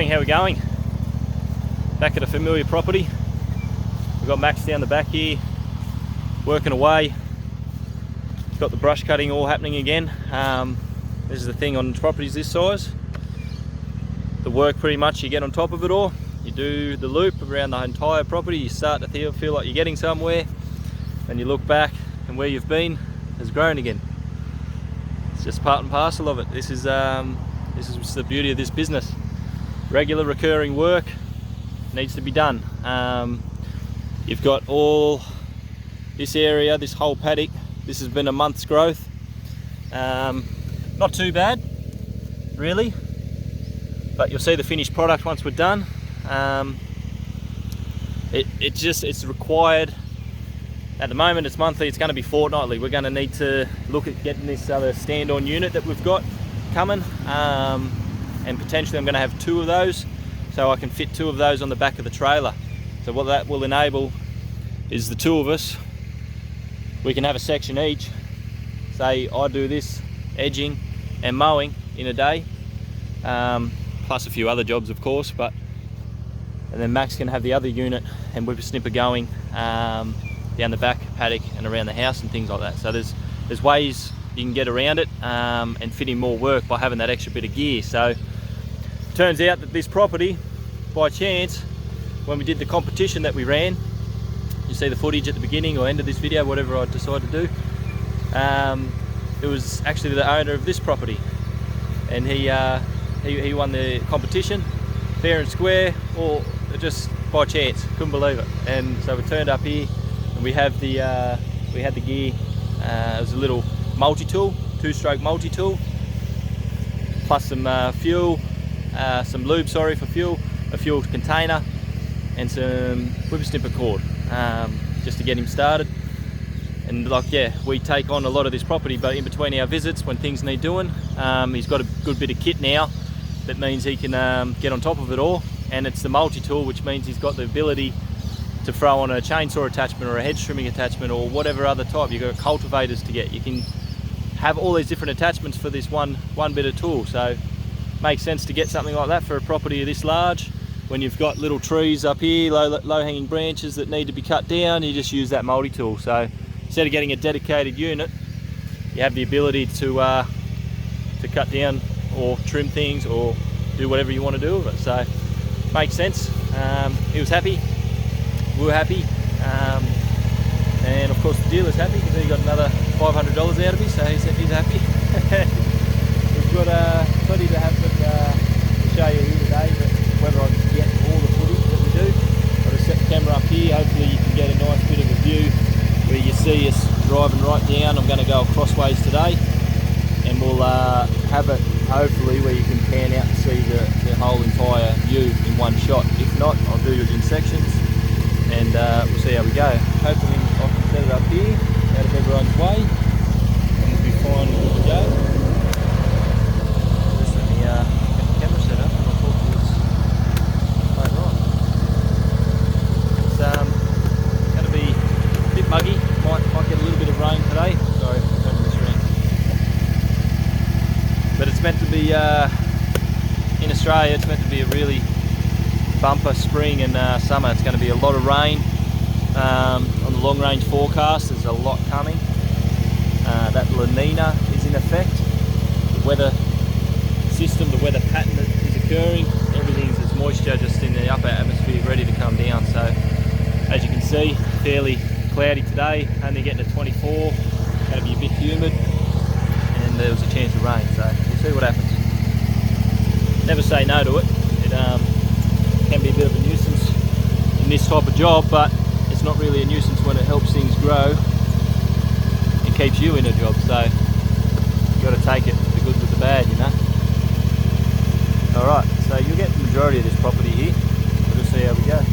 Morning, how are we going? Back at a familiar property. We've got Max down the back here, working away. Got the brush cutting all happening again. This is the thing on properties this size. The work pretty much, you get on top of it all. You do the loop around the entire property. You start to feel like you're getting somewhere. And you look back and where you've been has grown again. It's just part and parcel of it. This is the beauty of this business. Regular recurring work needs to be done. You've got all this area, this whole paddock. This has been a month's growth. Not too bad, really. But you'll see the finished product once we're done. It's required. At the moment it's monthly, it's going to be fortnightly. We're going to need to look at getting this other stand-on unit that we've got coming. And potentially I'm going to have 2 of those, so I can fit 2 of those on the back of the trailer. So what that will enable is the 2 of us, we can have a section each. Say I do this edging and mowing in a day, plus a few other jobs of course, and then Max can have the other unit and whippersnipper going down the back paddock and around the house and things like that. So there's ways you can get around it and fit in more work by having that extra bit of gear. So turns out that this property, by chance, when we did the competition that we ran, you see the footage at the beginning or end of this video, whatever I decide to do, it was actually the owner of this property, and he won the competition fair and square, or just by chance, couldn't believe it. And so we turned up here and we had the gear. It was a little multi-tool, 2-stroke multi-tool, plus some fuel, some lube, for fuel, a fuel container, and some whippersnipper cord, just to get him started. And we take on a lot of this property, but in between our visits, when things need doing, he's got a good bit of kit now. That means he can get on top of it all, and it's the multi-tool, which means he's got the ability to throw on a chainsaw attachment or a hedge trimming attachment or whatever other type. You've got cultivators to get. You can have all these different attachments for this one bit of tool. So makes sense to get something like that for a property this large. When you've got little trees up here, low hanging branches that need to be cut down, you just use that multi-tool. So instead of getting a dedicated unit, you have the ability to cut down or trim things or do whatever you want to do with it. So makes sense. He was happy, we were happy, and of course the dealer's happy because he got another $500 out of me, so he's happy. We've got plenty to have to show you here today, but whether I can get all the footage that we do, I've got to set the camera up here. Hopefully you can get a nice bit of a view where you see us driving right down. I'm going to go crossways today, and we'll have it hopefully where you can pan out and see the whole entire view in one shot. If not, I'll do it in sections, and we'll see how we go. Hopefully I can set it up here out of everyone's way, and we'll be fine and good to go. Just let me get the camera set up and I'll talk to us later on. It's going to be a bit muggy, might get a little bit of rain today. Sorry, turning this around. But it's meant to be, in Australia, it's meant to be a really bumper spring and summer. It's going to be a lot of rain. On the long range forecast, there's a lot coming. That La Nina is in effect. The weather system, the weather pattern that is occurring, there's moisture just in the upper atmosphere ready to come down. So as you can see, fairly cloudy today, only getting to 24, going to be a bit humid, and there was a chance of rain, so we'll see what happens. Never say no to it. It can be a bit of a nuisance in this type of job, but it's not really a nuisance when it helps things grow. It keeps you in a job, so you've got to take it, the good with the bad, you know. Alright, so you'll get the majority of this property here. We'll just see how we go.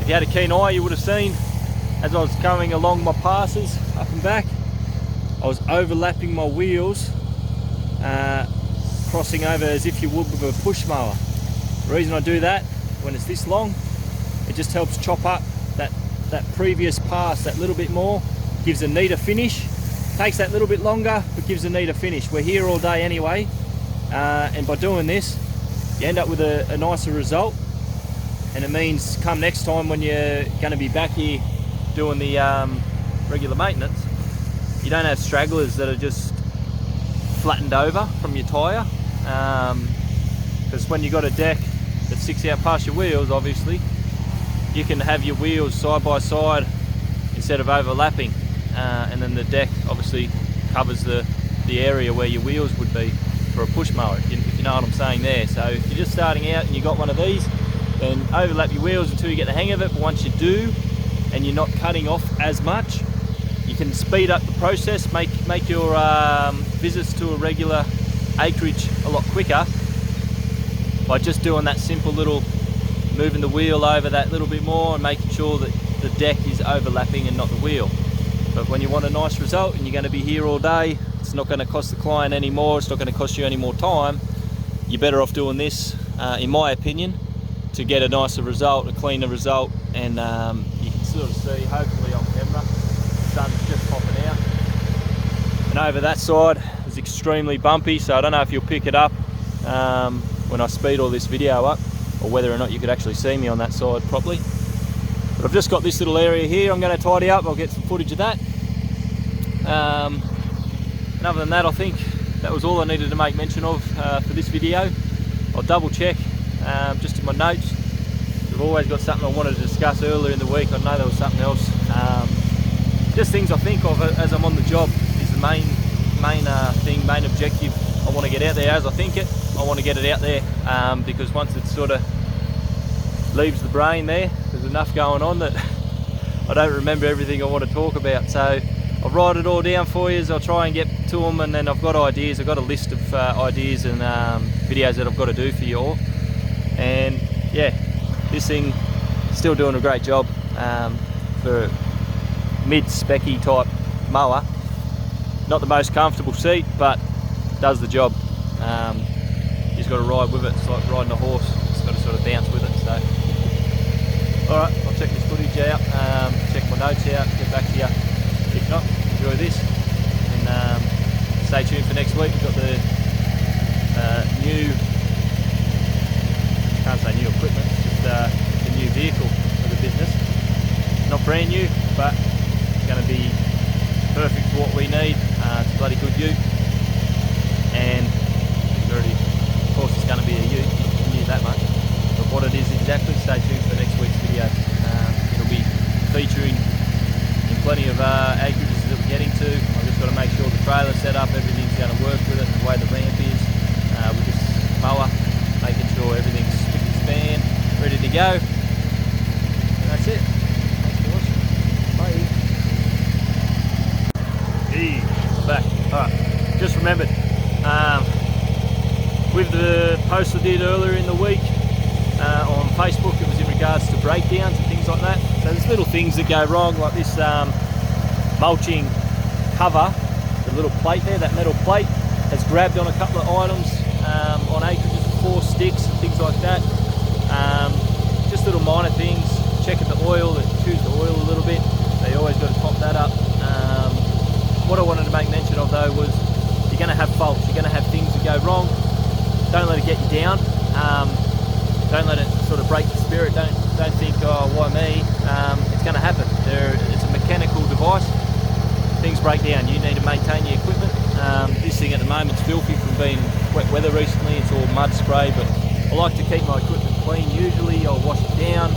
you had a keen eye, you would have seen as I was coming along my passes up and back, I was overlapping my wheels, crossing over as if you would with a push mower. The reason I do that when it's this long, it just helps chop up that previous pass that little bit more, gives a neater finish. Takes that little bit longer, but gives a neater finish. We're here all day anyway, and by doing this, you end up with a nicer result. And it means come next time when you're going to be back here doing the regular maintenance, you don't have stragglers that are just flattened over from your tyre. Because when you've got a deck that sticks out past your wheels, obviously, you can have your wheels side by side instead of overlapping. And then the deck obviously covers the area where your wheels would be for a push mower, if you know what I'm saying there. So if you're just starting out and you got one of these, then overlap your wheels until you get the hang of it. But once you do, and you're not cutting off as much, you can speed up the process, make your visits to a regular acreage a lot quicker by just doing that simple little, moving the wheel over that little bit more and making sure that the deck is overlapping and not the wheel. But when you want a nice result and you're going to be here all day, it's not going to cost the client any more, it's not going to cost you any more time, you're better off doing this, in my opinion, to get a nicer result, a cleaner result. And you can sort of see, hopefully on camera, the sun's just popping out. And over that side is extremely bumpy, so I don't know if you'll pick it up when I speed all this video up, or whether or not you could actually see me on that side properly. But I've just got this little area here I'm going to tidy up. I'll get some footage of that. And other than that, I think that was all I needed to make mention of for this video. I'll double check just in my notes. I've always got something I wanted to discuss earlier in the week. I know there was something else. Just things I think of as I'm on the job is the main objective. I want to get out there as I think it. I want to get it out there because once it sort of leaves the brain there's enough going on that I don't remember everything I want to talk about. So I'll write it all down for you. I'll try and get to them, and then I've got ideas. I've got a list of ideas and videos that I've got to do for you all. And yeah, this thing still doing a great job for a mid-specky type mower. Not the most comfortable seat, but does the job. You just got to ride with it. It's like riding a horse. It's got to sort of bounce with it. So, all right, I'll check this footage out, check my notes out, get back to you. If not, enjoy this, and stay tuned for next week. We've got the new, can't say new equipment, just the new vehicle for the business. Not brand new, but it's going to be perfect for what we need. It's a bloody good ute, and it's already, of course it's going to be a ute, you knew that much. But what it is exactly, stay tuned for next week's video. It'll be featuring in plenty of acreages that we're getting to. I've just got to make sure the trailer's set up, everything's going to work with it, the way the ramp is, with this mower, making sure everything's spick and span, ready to go. And that's it. Thanks for watching. Bye. Hey, I'm back. Alright, just remembered, with the post I did earlier in the week on Facebook, it was in regards to breakdowns and things like that. So there's little things that go wrong, like this mulching cover, the little plate there, that metal plate, has grabbed on a couple of items on acreages of 4 sticks and things like that. Just little minor things. Checking the oil, it chews the oil a little bit, so you always got to top that up. What I wanted to make mention of though was you're going to have faults, you're going to have things that go wrong. Don't let it get you down. Don't let it sort of break the spirit. Don't think, oh, why me? It's going to happen. It's a mechanical device. Things break down. You need to maintain your equipment. This thing at the moment's filthy from being wet weather recently. It's all mud spray, but I like to keep my equipment clean. Usually I'll wash it down.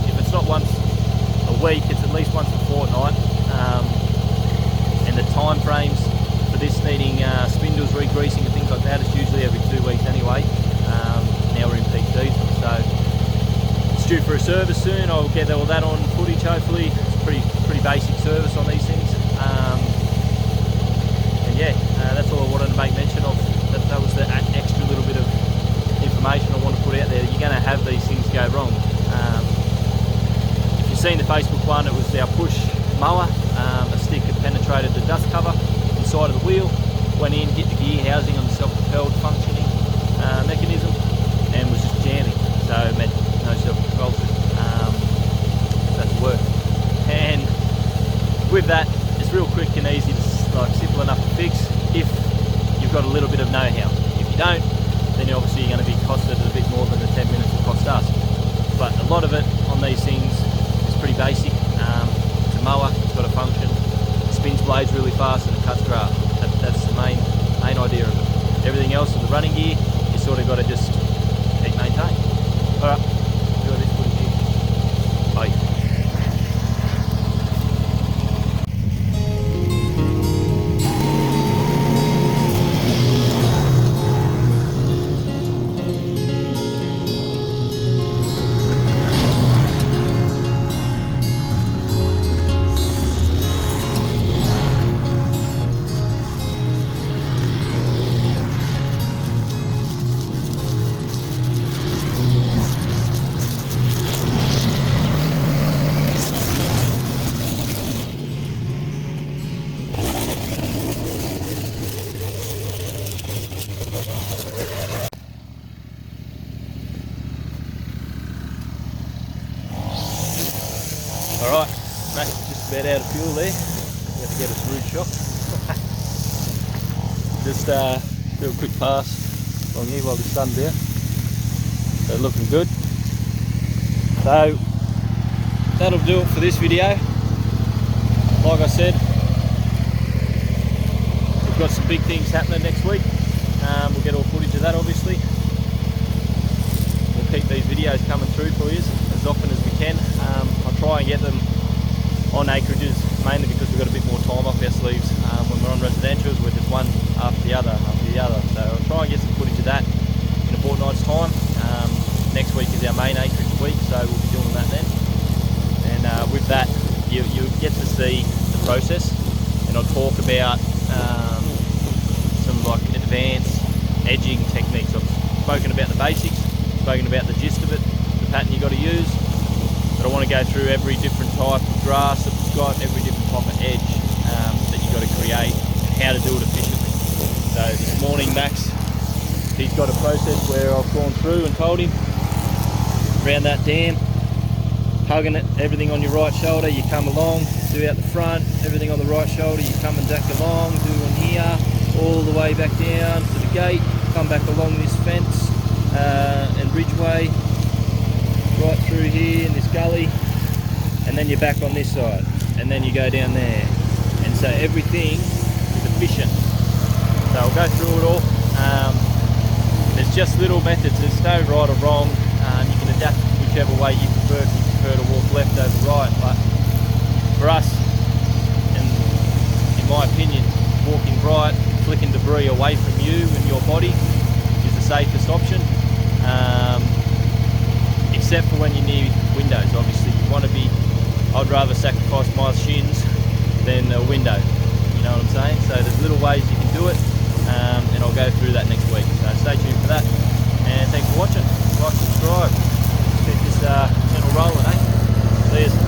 If it's not once a week, it's at least once a fortnight. And the time frames for this needing spindles, re-greasing and things like that, it's usually every 2 weeks anyway. Now we're in peak season, so it's due for a service soon. I'll get all that on footage hopefully. It's pretty basic service on these things. And yeah, that's all I wanted to make mention of. That was the extra little bit of information I want to put out there. You're going to have these things go wrong. seen the Facebook one, it was our push mower. A stick had penetrated the dust cover inside of the wheel, went in, hit the gear housing on the self-propelled functioning mechanism, and was just jamming. So it meant no self-propulsion. That's work. And with that, it's real quick and easy, simple enough to fix if you've got a little bit of know-how. If you don't, then obviously you're going to be costed a bit more than the 10 minutes it cost us. But a lot of it on these things is pretty basic. It's a mower, it's got a function, it spins blades really fast and it cuts grass. That's the main idea of it. Everything else in the running gear, you sort of got to just keep maintained. Alright, do this footage here. Bye. Alright, Max is just about out of fuel there. We have to get us rude shock. Just do a quick pass along here while the sun's out. So looking good. So that'll do it for this video. Like I said, we've got some big things happening next week. We'll get all footage of that obviously. We'll keep these videos coming through for you as often as we can. I'll try and get them on acreages, mainly because we've got a bit more time up our sleeves. When we're on residentials, we're just one after the other. So I'll try and get some footage of that in a fortnight's time. Next week is our main acreage week, so we'll be doing that then. And with that, you get to see the process, and I'll talk about some like advanced edging techniques. I've spoken about the basics, spoken about the gist of it, the pattern you got to use. But I want to go through every different type of grass that we've got, every different type of edge that you've got to create, and how to do it efficiently. So this morning, Max, he's got a process where I've gone through and told him, around that dam, hugging it, everything on your right shoulder, you come along, do out the front, everything on the right shoulder, you come and duck along, doing here, all the way back down to the gate, come back along this fence and ridgeway, right through here in this gully, and then you're back on this side, and then you go down there, and so everything is efficient. So I'll go through it all. There's just little methods, there's no right or wrong. You can adapt whichever way you prefer. If you prefer to walk left over right, but for us, and in my opinion, walking right, flicking debris away from you and your body is the safest option. Except for when you're near windows, obviously you want to be, I'd rather sacrifice my shins than a window, you know what I'm saying? So there's little ways you can do it, and I'll go through that next week, so stay tuned for that, and thanks for watching. Like, subscribe, keep this channel rolling, eh? See you.